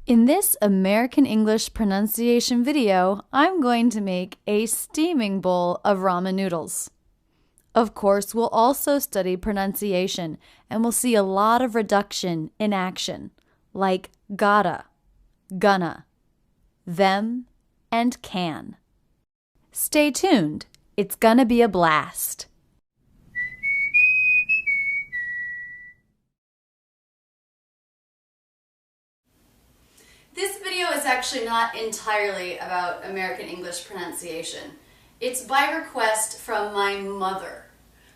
In this American English pronunciation video, I'm going to make a steaming bowl of ramen noodles. Of course, we'll also study pronunciation, and we'll see a lot of reduction in action, like gotta, gonna, them, and can. Stay tuned. It's gonna be a blast. This video is actually not entirely about American English pronunciation. It's by request from my mother.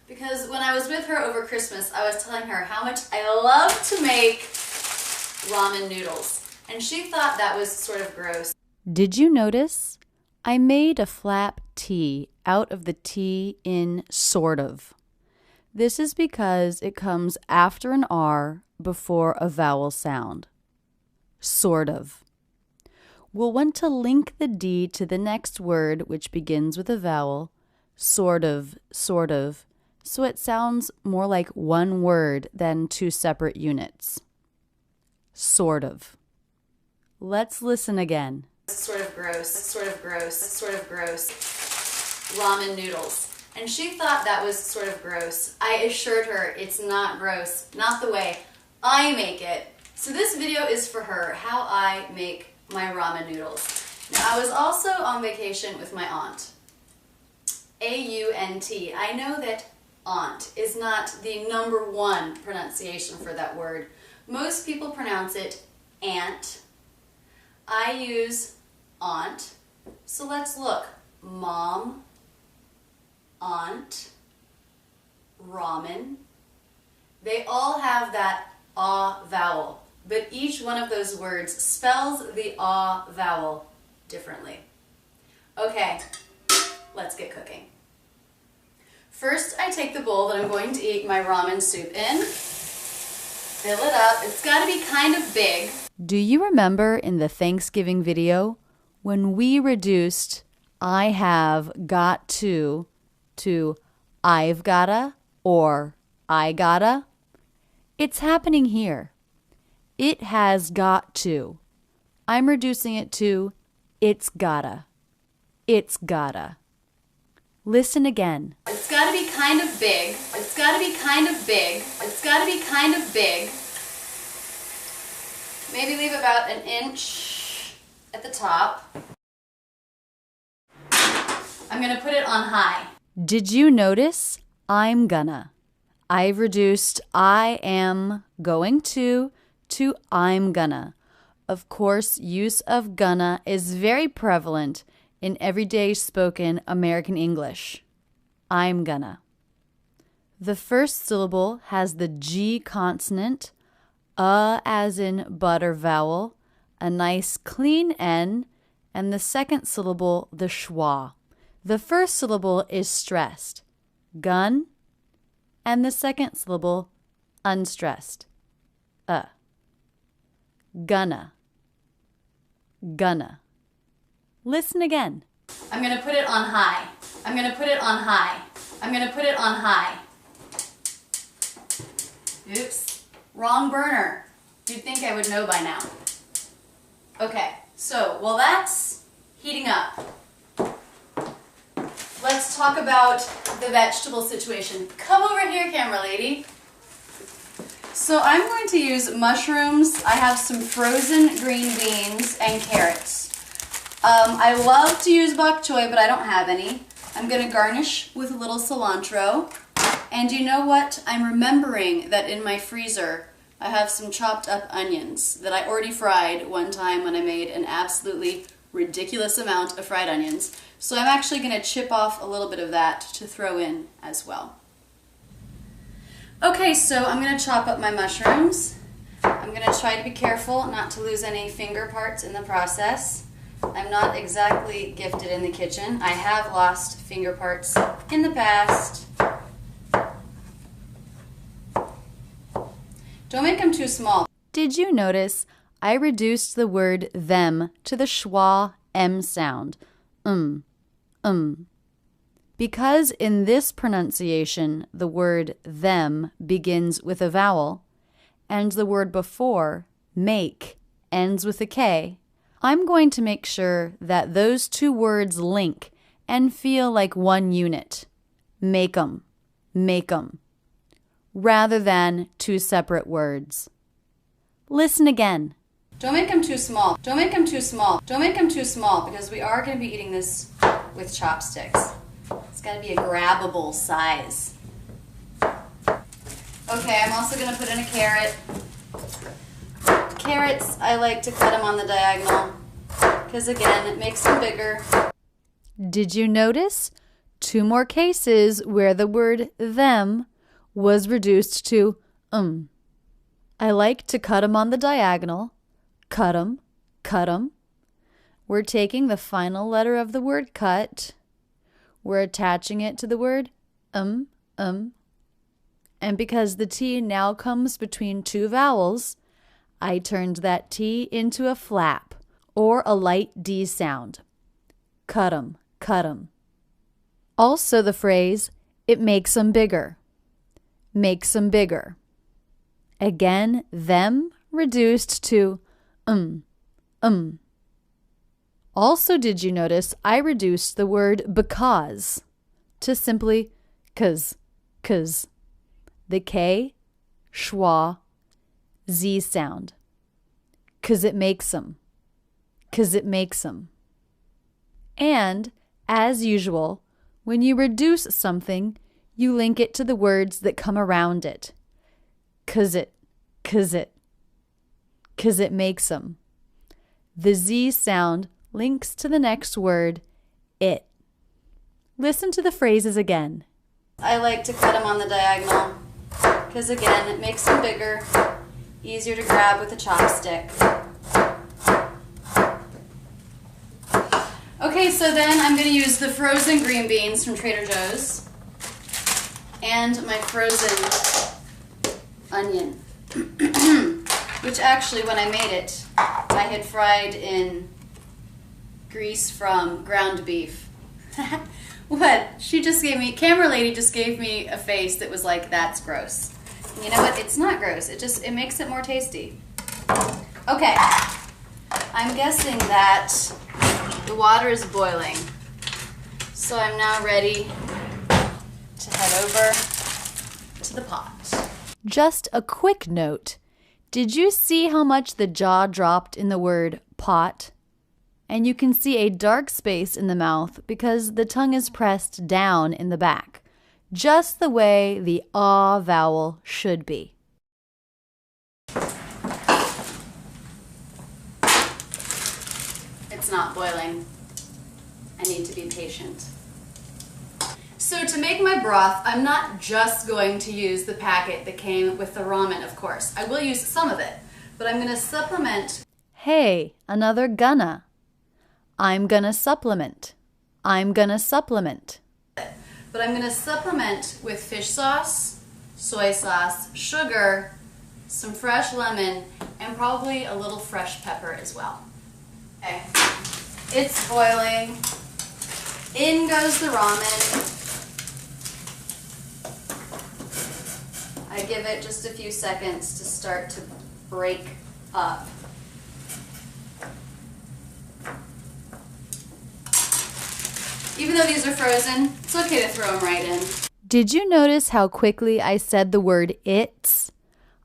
Because when I was with her over Christmas, I was telling her how much I love to make ramen noodles. And she thought that was sort of gross. Did you notice? I made a flap T out of the T in sort of. This is because it comes after an R before a vowel sound. Sort of. We'll want to link the D to the next word which begins with a vowel, sort of, so it sounds more like one word than two separate units. Sort of. Let's listen again. Sort of gross, sort of gross, sort of gross. Ramen noodles. And she thought that was sort of gross. I assured her it's not gross, not the way I make it. So this video is for her, how I make my ramen noodles. Now, I was also on vacation with my aunt. A-U-N-T. I know that aunt is not the #1 pronunciation for that word. Most people pronounce it aunt. I use aunt. So let's look. Mom, aunt, ramen. They all have that ah vowel. But each one of those words spells the ah vowel differently. Okay, let's get cooking. First, I take the bowl that I'm going to eat my ramen soup in, fill it up. It's got to be kind of big. Do you remember in the Thanksgiving video when we reduced I have got to I've gotta or I gotta? It's happening here. It has got to. I'm reducing it to it's gotta. It's gotta. Listen again. It's gotta be kind of big. It's gotta be kind of big. It's gotta be kind of big. Maybe leave about an inch at the top. I'm gonna put it on high. Did you notice? I'm gonna. I've reduced I am going to I'm gonna. Of course, use of gonna is very prevalent in everyday spoken American English. I'm gonna. The first syllable has the G consonant, as in butter vowel, a nice clean N, and the second syllable the schwa. The first syllable is stressed, gun, and the second syllable unstressed, Gonna. Gonna. Listen again. I'm gonna put it on high. I'm gonna put it on high. I'm gonna put it on high. Oops. Wrong burner. You'd think I would know by now. Okay, so while that's heating up, let's talk about the vegetable situation. Come over here, camera lady. So I'm going to use mushrooms. I have some frozen green beans and carrots. I love to use bok choy, but I don't have any. I'm going to garnish with a little cilantro. And you know what? I'm remembering that in my freezer, I have some chopped up onions that I already fried one time when I made an absolutely ridiculous amount of fried onions. So I'm actually going to chip off a little bit of that to throw in as well. Okay, so I'm going to chop up my mushrooms. I'm going to try to be careful not to lose any finger parts in the process. I'm not exactly gifted in the kitchen. I have lost finger parts in the past. Don't make them too small. Did you notice I reduced the word them to the schwa M sound? Because in this pronunciation, the word them begins with a vowel, and the word before, make, ends with a K, I'm going to make sure that those two words link and feel like one unit. Make 'em, rather than two separate words. Listen again. Don't make them too small. Don't make them too small. Don't make them too small because we are going to be eating this with chopsticks. It's got to be a grabbable size. Okay, I'm also going to put in a carrot. Carrots, I like to cut them on the diagonal because, again, it makes them bigger. Did you notice? Two more cases where the word them was reduced to I like to cut them on the diagonal. Cut 'em, cut 'em. We're taking the final letter of the word cut. We're attaching it to the word And because the T now comes between two vowels, I turned that T into a flap or a light D sound. Cut 'em, cut 'em. Also the phrase, it makes 'em bigger. Makes 'em bigger. Again, them reduced to Also, did you notice I reduced the word because to simply 'cause. The K, schwa, Z sound. 'Cause it makes 'em. 'Cause it makes 'em. And, as usual, when you reduce something, you link it to the words that come around it. 'Cause it makes 'em. The Z sound links to the next word, it. Listen to the phrases again. I like to cut them on the diagonal because, again, it makes them bigger, easier to grab with a chopstick. Okay, so then I'm going to use the frozen green beans from Trader Joe's and my frozen onion, which actually, when I made it, I had fried in grease from ground beef. What? Camera lady just gave me a face that was like, that's gross. And you know what? It's not gross. It makes it more tasty. Okay. I'm guessing that the water is boiling. So I'm now ready to head over to the pot. Just a quick note. Did you see how much the jaw dropped in the word pot? And you can see a dark space in the mouth because the tongue is pressed down in the back, just the way the ah vowel should be. It's not boiling. I need to be patient. So to make my broth, I'm not just going to use the packet that came with the ramen, of course. I will use some of it, but I'm going to supplement. Hey, another gonna. I'm gonna supplement. I'm gonna supplement. But I'm going to supplement with fish sauce, soy sauce, sugar, some fresh lemon, and probably a little fresh pepper as well. Okay, it's boiling. In goes the ramen. I give it just a few seconds to start to break up. Even though these are frozen, it's okay to throw them right in. Did you notice how quickly I said the word it's?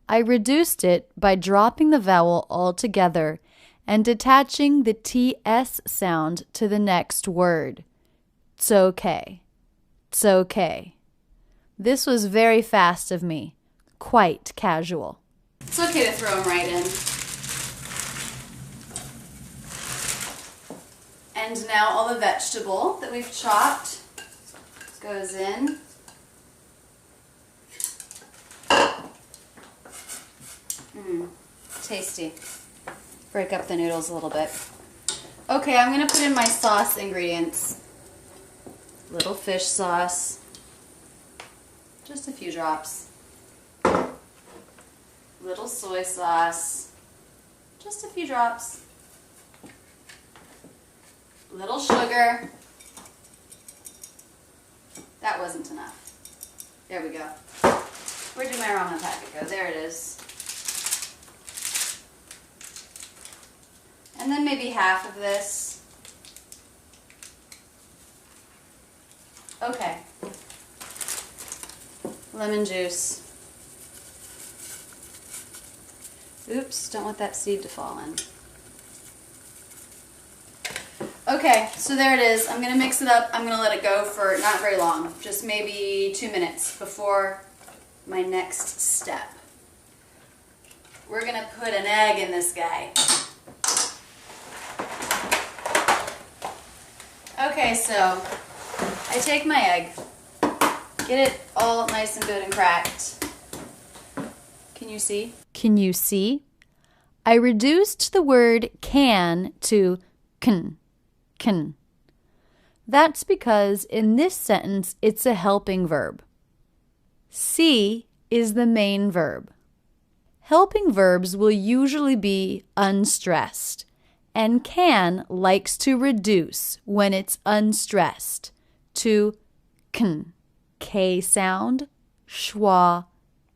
I reduced it by dropping the vowel altogether and detaching the TS sound to the next word. It's okay. It's okay. This was very fast of me. Quite casual. It's okay to throw them right in. And now all the vegetable that we've chopped goes in. Tasty. Break up the noodles a little bit. Okay, I'm going to put in my sauce ingredients. Little fish sauce. Just a few drops. Little soy sauce. Just a few drops. Little sugar. That wasn't enough. There we go. Where did my ramen packet go? There it is. And then maybe half of this. Okay. Lemon juice. Oops, don't want that seed to fall in. Okay, so there it is. I'm going to mix it up. I'm going to let it go for not very long, just maybe 2 minutes before my next step. We're going to put an egg in this guy. Okay, so I take my egg, get it all nice and good and cracked. Can you see? Can you see? I reduced the word can to can. That's because in this sentence it's a helping verb. See is the main verb. Helping verbs will usually be unstressed, and can likes to reduce when it's unstressed to kn, K sound, schwa,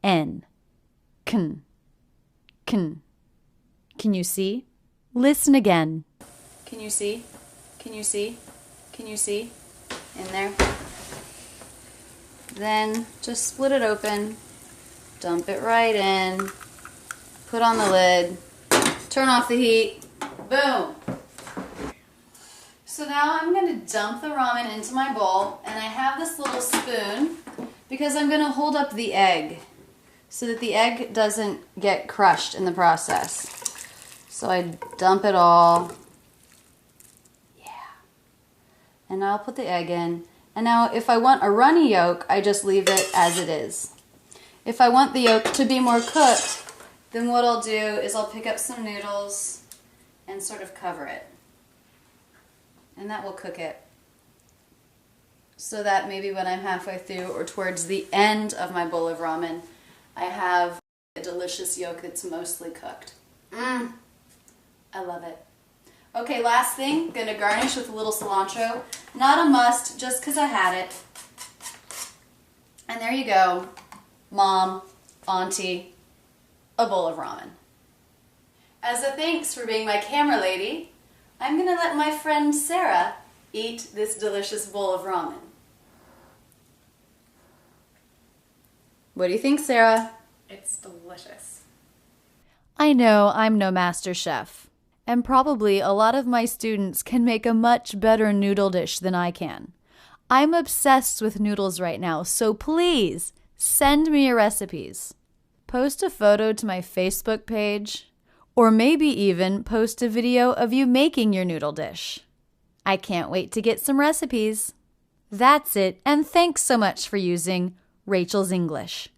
N. Kn. Can you see? Listen again. Can you see? Can you see? Can you see? In there. Then just split it open, dump it right in, put on the lid, turn off the heat, boom. So now I'm going to dump the ramen into my bowl, and I have this little spoon because I'm going to hold up the egg so that the egg doesn't get crushed in the process. So I dump it all. And I'll put the egg in. And now if I want a runny yolk, I just leave it as it is. If I want the yolk to be more cooked, then what I'll do is I'll pick up some noodles and sort of cover it. And that will cook it. So that maybe when I'm halfway through or towards the end of my bowl of ramen, I have a delicious yolk that's mostly cooked. I love it. Okay, last thing, gonna garnish with a little cilantro. Not a must, just because I had it. And there you go, Mom, Auntie, a bowl of ramen. As a thanks for being my camera lady, I'm gonna let my friend Sarah eat this delicious bowl of ramen. What do you think, Sarah? It's delicious. I know I'm no master chef. And probably a lot of my students can make a much better noodle dish than I can. I'm obsessed with noodles right now, so please send me your recipes. Post a photo to my Facebook page, or maybe even post a video of you making your noodle dish. I can't wait to get some recipes. That's it, and thanks so much for using Rachel's English.